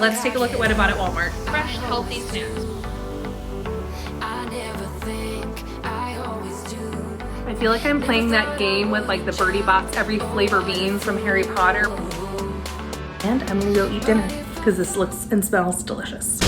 let's take a look at what I bought at Walmart. Fresh, healthy snacks. I feel like I'm playing that game with like the Birdie Box every flavor beans from Harry Potter. And I'm gonna go eat dinner because this looks and smells delicious.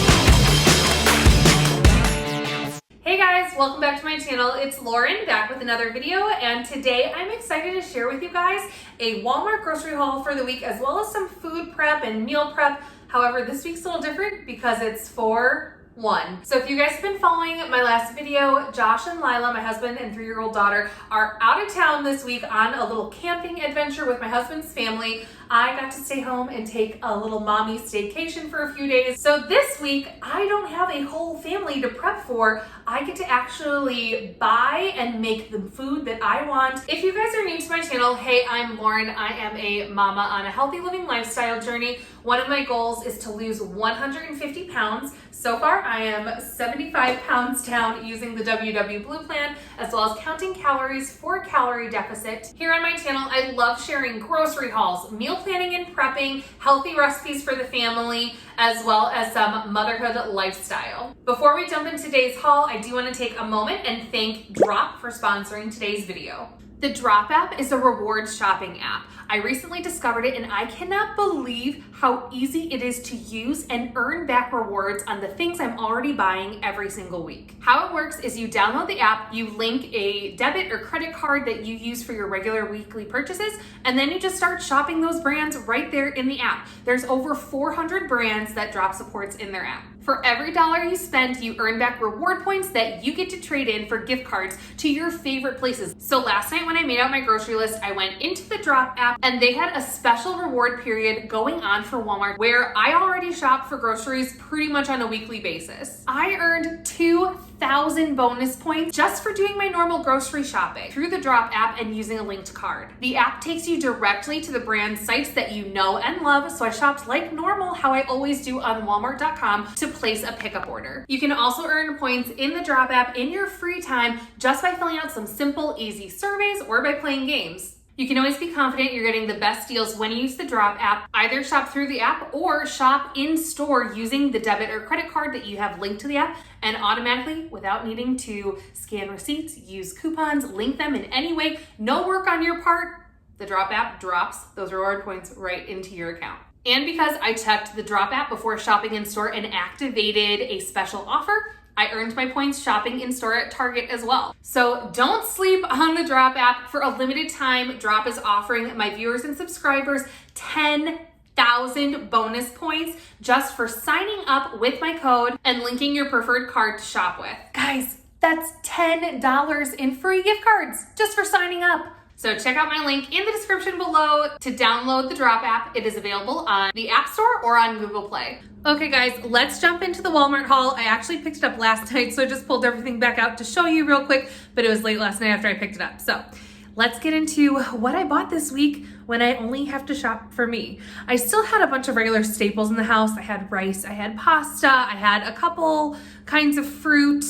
Hey guys, welcome back to my channel. It's Lauren back with another video, and today I'm excited to share with you guys a Walmart grocery haul for the week as well as some food prep and meal prep. However, this week's a little different because it's for one. So if you guys have been following my last video, Josh and Lila, my husband and 3-year-old daughter, are out of town this week on a little camping adventure with my husband's family. I got to stay home and take a little mommy staycation for a few days. So this week, I don't have a whole family to prep for. I get to actually buy and make the food that I want. If you guys are new to my channel, hey, I'm Lauren. I am a mama on a healthy living lifestyle journey. One of my goals is to lose 150 pounds. So far, I am 75 pounds down using the WW Blue plan, as well as counting calories for calorie deficit. Here on my channel, I love sharing grocery hauls, meal planning and prepping, healthy recipes for the family, as well as some motherhood lifestyle. Before we jump into today's haul, I do want to take a moment and thank Drop for sponsoring today's video. The Drop app is a rewards shopping app. I recently discovered it and I cannot believe how easy it is to use and earn back rewards on the things I'm already buying every single week. How it works is you download the app, you link a debit or credit card that you use for your regular weekly purchases, and then you just start shopping those brands right there in the app. There's over 400 brands that Drop supports in their app. For every dollar you spend, you earn back reward points that you get to trade in for gift cards to your favorite places. So last night when I made out my grocery list, I went into the Drop app and they had a special reward period going on for Walmart where I already shop for groceries pretty much on a weekly basis. I earned 2,000 bonus points just for doing my normal grocery shopping through the Drop app and using a linked card. The app takes you directly to the brand sites that you know and love, so I shopped like normal how I always do on Walmart.com to place a pickup order. You can also earn points in the Drop app in your free time just by filling out some simple, easy surveys or by playing games. You can always be confident you're getting the best deals when you use the Drop app. Either shop through the app or shop in store using the debit or credit card that you have linked to the app, and automatically, without needing to scan receipts, use coupons, link them in any way, no work on your part, the Drop app drops those reward points right into your account. And because I checked the Drop app before shopping in store and activated a special offer, I earned my points shopping in store at Target as well. So don't sleep on the Drop app. For a limited time, Drop is offering my viewers and subscribers 10,000 bonus points just for signing up with my code and linking your preferred card to shop with. Guys, that's $10 in free gift cards just for signing up. So check out my link in the description below to download the Drop app. It is available on the App Store or on Google Play. Okay guys, let's jump into the Walmart haul. I actually picked it up last night, so I just pulled everything back out to show you real quick, but it was late last night after I picked it up. So let's get into what I bought this week when I only have to shop for me. I still had a bunch of regular staples in the house. I had rice, I had pasta, I had a couple kinds of fruit.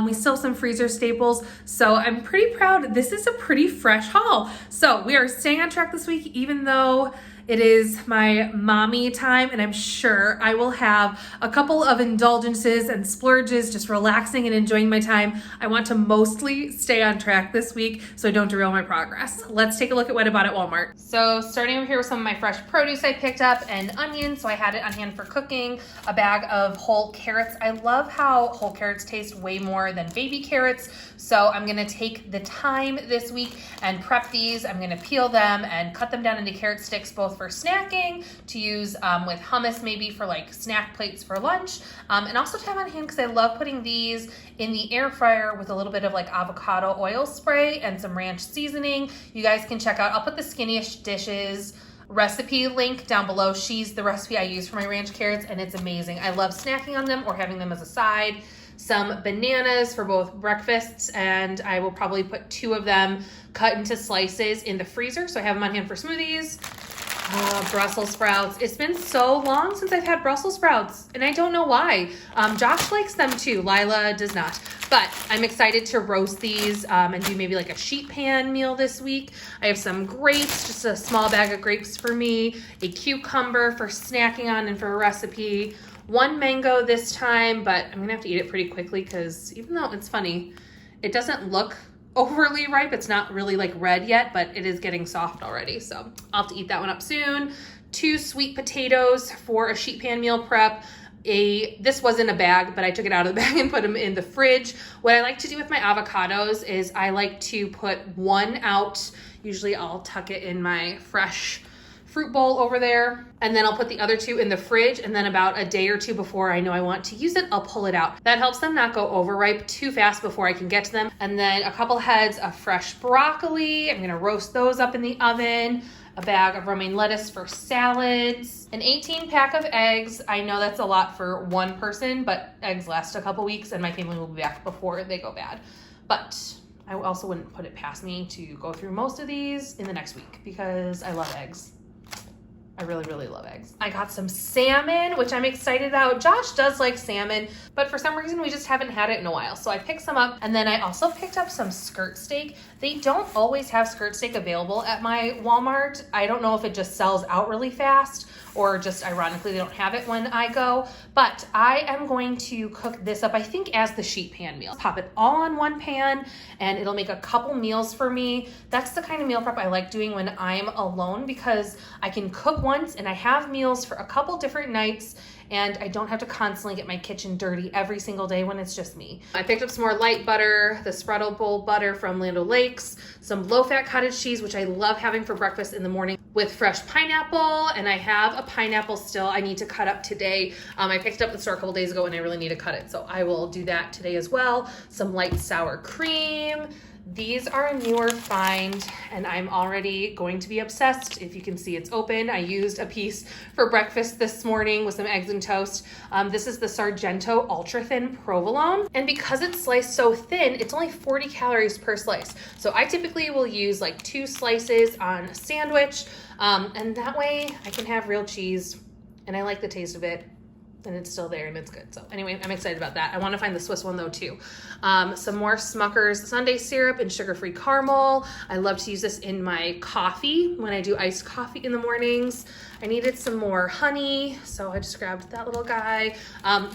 We still have some freezer staples, so I'm pretty proud. This is a pretty fresh haul. So we are staying on track this week, even though it is my mommy time, and I'm sure I will have a couple of indulgences and splurges, just relaxing and enjoying my time. I want to mostly stay on track this week so I don't derail my progress. Let's take a look at what I bought at Walmart. So starting over here with some of my fresh produce I picked up, and onions, so I had it on hand for cooking, a bag of whole carrots. I love how whole carrots taste way more than baby carrots, so I'm gonna take the time this week and prep these. I'm gonna peel them and cut them down into carrot sticks, both for snacking, to use with hummus maybe for like snack plates for lunch, and also to have on hand because I love putting these in the air fryer with a little bit of like avocado oil spray and some ranch seasoning. You guys can check out, I'll put the Skinnish Dishes recipe link down below. She's the recipe I use for my ranch carrots and it's amazing. I love snacking on them or having them as a side. Some bananas for both breakfasts, and I will probably put 2 of them cut into slices in the freezer so I have them on hand for smoothies. Brussels sprouts. It's been so long since I've had Brussels sprouts, and I don't know why. Josh likes them too. Lila does not. But I'm excited to roast these and do maybe like a sheet pan meal this week. I have some grapes, just a small bag of grapes for me, a cucumber for snacking on and for a recipe, one mango this time, but I'm gonna have to eat it pretty quickly because even though it's funny, it doesn't look overly ripe. It's not really like red yet, but it is getting soft already. So I'll have to eat that one up soon. 2 sweet potatoes for a sheet pan meal prep. This was in a bag, but I took it out of the bag and put them in the fridge. What I like to do with my avocados is I like to put one out. Usually I'll tuck it in my fresh fruit bowl over there, and then I'll put the other 2 in the fridge, and then about a day or 2 before I know I want to use it, I'll pull it out. That helps them not go overripe too fast before I can get to them. And then a couple heads of fresh broccoli. I'm gonna roast those up in the oven. A bag of romaine lettuce for salads, an 18 pack of eggs. I know that's a lot for one person, but eggs last a couple weeks and my family will be back before they go bad. But I also wouldn't put it past me to go through most of these in the next week because I love eggs. I really, really love eggs. I got some salmon, which I'm excited about. Josh does like salmon, but for some reason we just haven't had it in a while. So I picked some up, and then I also picked up some skirt steak. They don't always have skirt steak available at my Walmart. I don't know if it just sells out really fast or just ironically they don't have it when I go, but I am going to cook this up, I think, as the sheet pan meal. Pop it all on one pan and it'll make a couple meals for me. That's the kind of meal prep I like doing when I'm alone because I can cook once and I have meals for a couple different nights and I don't have to constantly get my kitchen dirty every single day when it's just me. I picked up some more light butter, the spreadable butter from Land O'Lakes, some low-fat cottage cheese, which I love having for breakfast in the morning with fresh pineapple, and I have a pineapple still I need to cut up today. I picked it up at the store a couple days ago and I really need to cut it, so I will do that today as well. Some light sour cream. These are a newer find and I'm already going to be obsessed. If you can see, it's open. I used a piece for breakfast this morning with some eggs and toast. This is the Sargento Ultra Thin Provolone. And because it's sliced so thin, it's only 40 calories per slice. So I typically will use like 2 slices on a sandwich. And that way I can have real cheese and I like the taste of it. And it's still there and it's good. So anyway, I'm excited about that. I want to find the Swiss one though too. Some more Smucker's Sundae syrup and sugar-free caramel. I love to use this in my coffee when I do iced coffee in the mornings. I needed some more honey, so I just grabbed that little guy.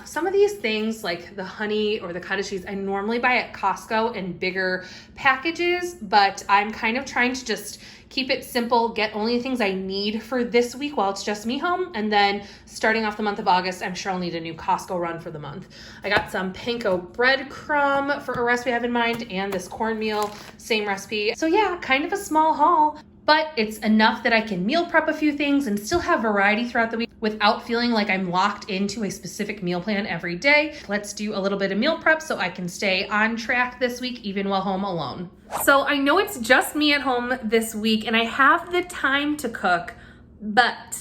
Some of these things like the honey or the cottage cheese, I normally buy at Costco in bigger packages, but I'm kind of trying to just keep it simple, get only the things I need for this week while it's just me home. And then starting off the month of August, I'm sure I'll need a new Costco run for the month. I got some panko breadcrumb for a recipe I have in mind and this cornmeal, same recipe. So yeah, kind of a small haul, but it's enough that I can meal prep a few things and still have variety throughout the week without feeling like I'm locked into a specific meal plan every day. Let's do a little bit of meal prep so I can stay on track this week, even while home alone. So I know it's just me at home this week and I have the time to cook, but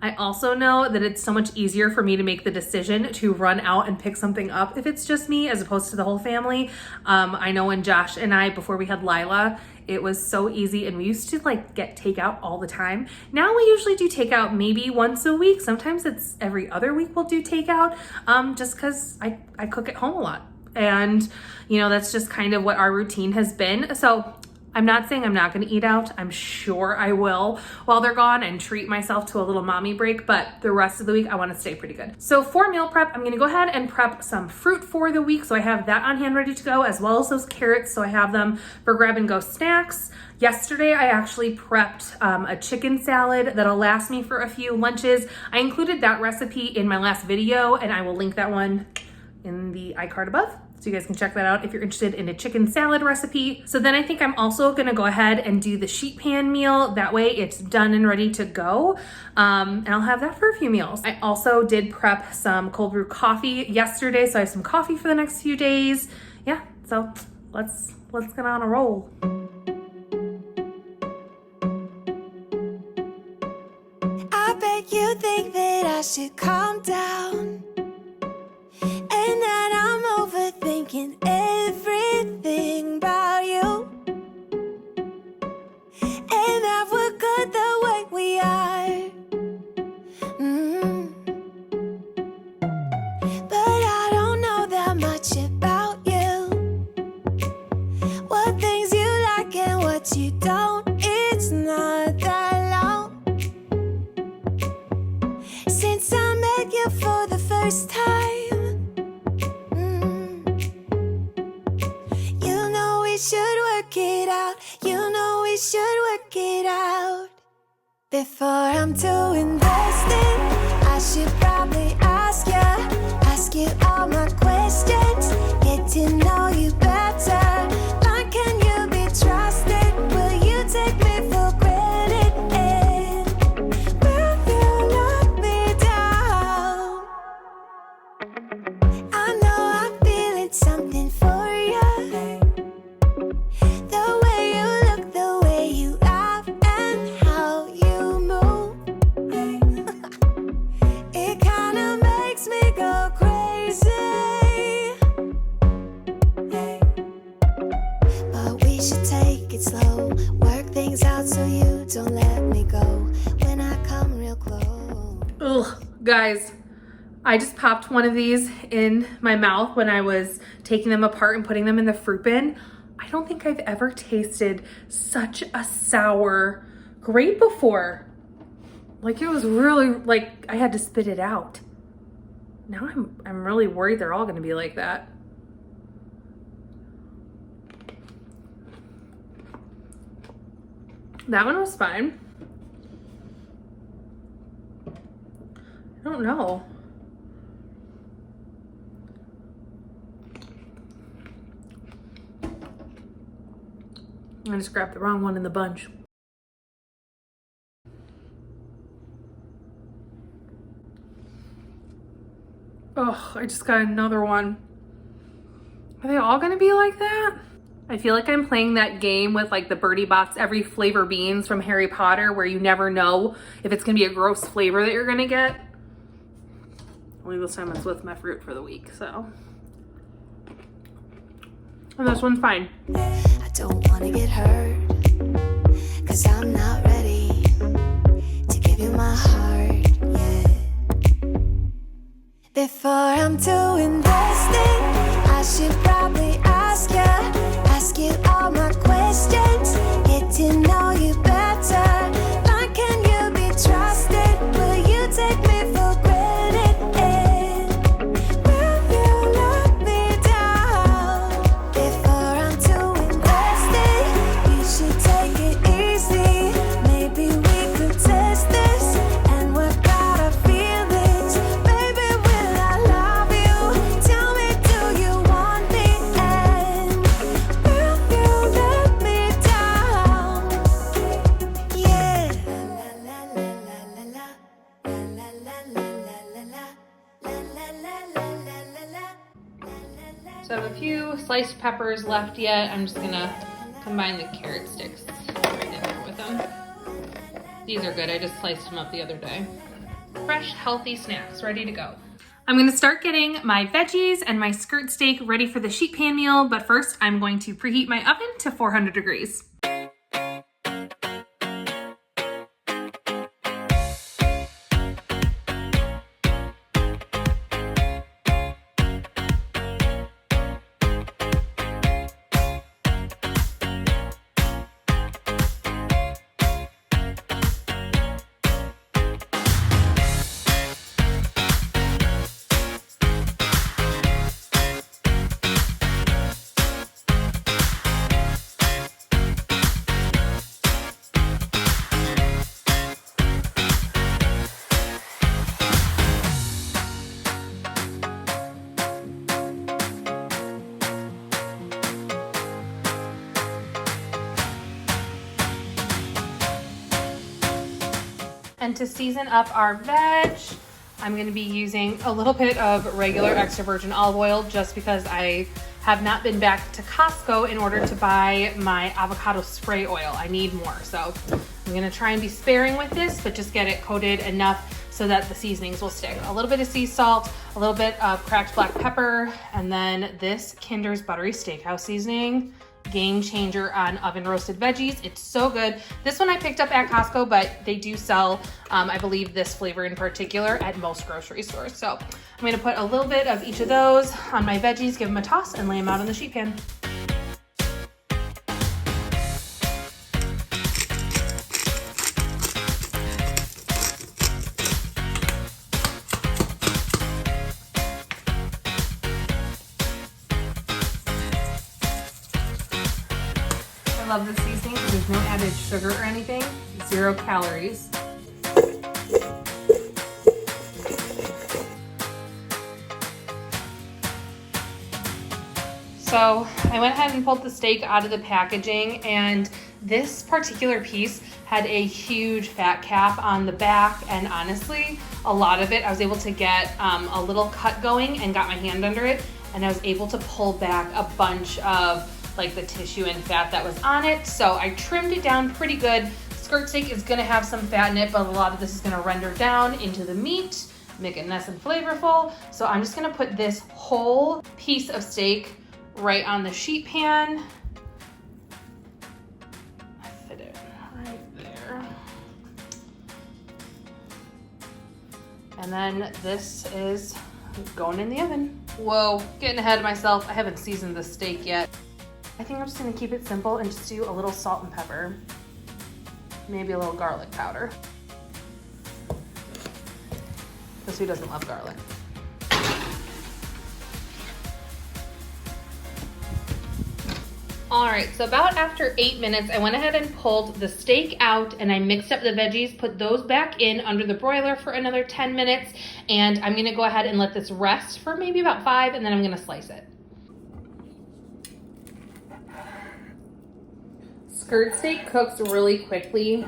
I also know that it's so much easier for me to make the decision to run out and pick something up if it's just me as opposed to the whole family. I know when Josh and I, before we had Lila, it was so easy and we used to like get takeout all the time. Now we usually do takeout maybe once a week. Sometimes it's every other week we'll do takeout just because I cook at home a lot. And you know, that's just kind of what our routine has been. So I'm not saying I'm not gonna eat out. I'm sure I will while they're gone and treat myself to a little mommy break, but the rest of the week I wanna stay pretty good. So for meal prep, I'm gonna go ahead and prep some fruit for the week. So I have that on hand ready to go, as well as those carrots. So I have them for grab and go snacks. Yesterday, I actually prepped a chicken salad that'll last me for a few lunches. I included that recipe in my last video and I will link that one in the iCard above. So you guys can check that out if you're interested in a chicken salad recipe. So then I think I'm also gonna go ahead and do the sheet pan meal. That way it's done and ready to go. And I'll have that for a few meals. I also did prep some cold brew coffee yesterday. So I have some coffee for the next few days. Yeah, so let's get on a roll. I bet you think that I should calm down and that I'm overthinking everything about you, and that we're good the way we are. first time. You know we should work it out. You know we should work it out. Before I'm too invested, I should probably ask you all my questions, get to know you better. Like, can you be trusted? Will you take me for granted? And will you let me down? I know I'm feeling something for you. The way you look, the way you laugh, and how you move. It kinda makes me go crazy. But we should take it slow, work things out so you don't let me go when I come real close. Ugh, guys, I just popped one of these in my mouth when I was taking them apart and putting them in the fruit bin. I don't think I've ever tasted such a sour grape before. Like, it was really, like, I had to spit it out. Now I'm really worried they're all gonna be like that. That one was fine. I don't know. I just grabbed the wrong one in the bunch. Oh, I just got another one. Are they all gonna be like that? I feel like I'm playing that game with like the Birdie Box every flavor beans from Harry Potter where you never know if it's gonna be a gross flavor that you're gonna get. Only this time it's with my fruit for the week, so. And this one's fine. I don't wanna get hurt, 'cause I'm not ready to give you my heart yet. Before I'm too invested, I should probably ask you all my questions, get to know you better. Like, can you be trusted? Will you take me for granted? And will you let me down? Before I'm too invested, you should take it easy. Maybe we could test this and work out our feelings. Baby, will I love you? Tell me, do you want me? And will you let me down? Yeah. La la la la la la. La la la la la la la. La la la la la la la. So I have a few sliced peppers left yet. I'm just gonna combine the carrot sticks right in there with them. These are good, I just sliced them up the other day. Fresh, healthy snacks, ready to go. I'm gonna start getting my veggies and my skirt steak ready for the sheet pan meal, but first I'm going to preheat my oven to 400 degrees. And to season up our veg, I'm gonna be using a little bit of regular extra virgin olive oil just because I have not been back to Costco in order to buy my avocado spray oil. I need more, so I'm gonna try and be sparing with this, but just get it coated enough so that the seasonings will stick. A little bit of sea salt, a little bit of cracked black pepper, and then this Kinder's Buttery Steakhouse seasoning. Game changer on oven roasted veggies. It's so good. This one I picked up at Costco, but they do sell, I believe, this flavor in particular at most grocery stores. So I'm gonna put a little bit of each of those on my veggies, give them a toss, and lay them out in the sheet pan. love this seasoning because there's no added sugar or anything, 0 calories. So I went ahead and pulled the steak out of the packaging, and this particular piece had a huge fat cap on the back, and honestly, a lot of it I was able to get a little cut going and got my hand under it, and I was able to pull back a bunch of like the tissue and fat that was on it. So I trimmed it down pretty good. Skirt steak is gonna have some fat in it, but a lot of this is gonna render down into the meat, make it nice and flavorful. So I'm just gonna put this whole piece of steak right on the sheet pan. Fit it right there. And then this is going in the oven. Whoa, getting ahead of myself. I haven't seasoned the steak yet. I think I'm just gonna keep it simple and just do a little salt and pepper. Maybe a little garlic powder. Because who doesn't love garlic? All right, so about after 8 minutes, I went ahead and pulled the steak out and I mixed up the veggies, put those back in under the broiler for another 10 minutes. And I'm gonna go ahead and let this rest for maybe about 5, and then I'm gonna slice it. Skirt steak cooks really quickly.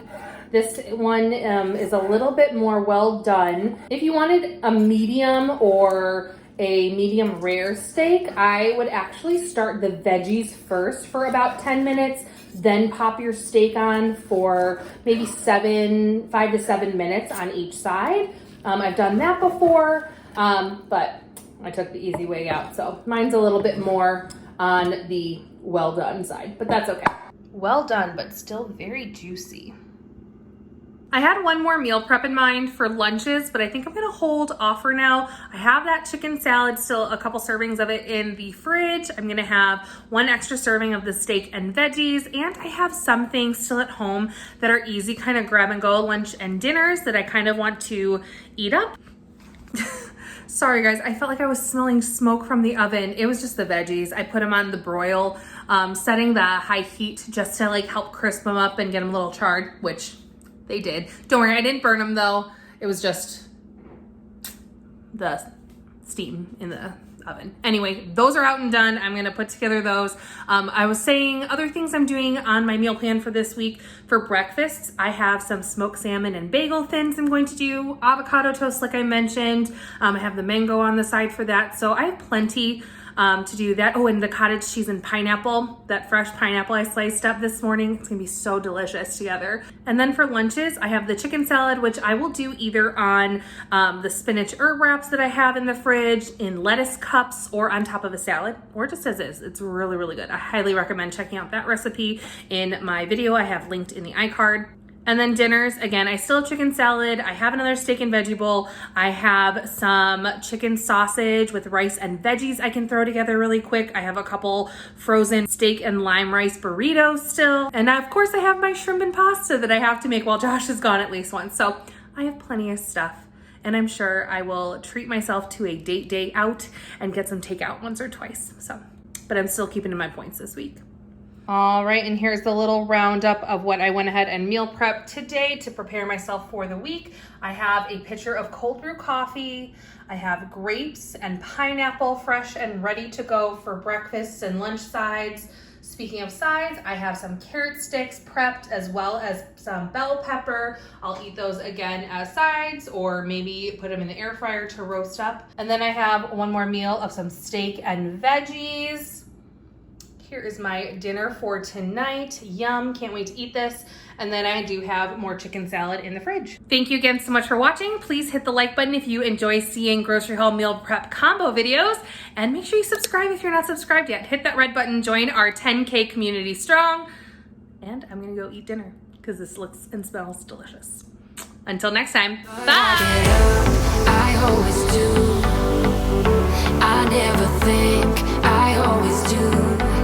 This one is a little bit more well done. If you wanted a medium or a medium rare steak, I would actually start the veggies first for about 10 minutes, then pop your steak on for maybe 5 to 7 minutes on each side. I've done that before, but I took the easy way out. So mine's a little bit more on the well done side, but that's okay. Well done, but still very juicy. I had one more meal prep in mind for lunches, but I think I'm gonna hold off for now. I have that chicken salad, still a couple servings of it in the fridge. I'm gonna have 1 extra serving of the steak and veggies, and I have some things still at home that are easy kind of grab and go lunch and dinners that I kind of want to eat up. Sorry guys, I felt like I was smelling smoke from the oven. It was just the veggies. I put them on the broil, setting the high heat just to like help crisp them up and get them a little charred, which they did. Don't worry, I didn't burn them though. It was just the steam in the oven. Anyway, those are out and done. I'm gonna put together those. I was saying other things I'm doing on my meal plan for this week. For breakfasts, I have some smoked salmon and bagel thins I'm going to do. Avocado toast, like I mentioned. I have the mango on the side for that. So I have plenty to do that. Oh, and the cottage cheese and pineapple, that fresh pineapple I sliced up this morning. It's gonna be so delicious together. And then for lunches, I have the chicken salad, which I will do either on the spinach herb wraps that I have in the fridge, in lettuce cups, or on top of a salad, or just as is. It's really, really good. I highly recommend checking out that recipe in my video I have linked in the iCard. And then dinners, again, I still have chicken salad. I have another steak and veggie bowl. I have some chicken sausage with rice and veggies I can throw together really quick. I have a couple frozen steak and lime rice burritos still. And of course I have my shrimp and pasta that I have to make while Josh is gone at least once. So I have plenty of stuff. And I'm sure I will treat myself to a date day out and get some takeout once or twice. So, but I'm still keeping to my points this week. All right, and here's the little roundup of what I went ahead and meal prepped today to prepare myself for the week. I have a pitcher of cold brew coffee. I have grapes and pineapple fresh and ready to go for breakfast and lunch sides. Speaking of sides, I have some carrot sticks prepped as well as some bell pepper. I'll eat those again as sides or maybe put them in the air fryer to roast up. And then I have one more meal of some steak and veggies. Here is my dinner for tonight. Yum, can't wait to eat this. And then I do have more chicken salad in the fridge. Thank you again so much for watching. Please hit the like button if you enjoy seeing grocery haul meal prep combo videos. And make sure you subscribe if you're not subscribed yet. Hit that red button, join our 10K community strong. And I'm gonna go eat dinner because this looks and smells delicious. Until next time, bye. I always do. I never think, I always do.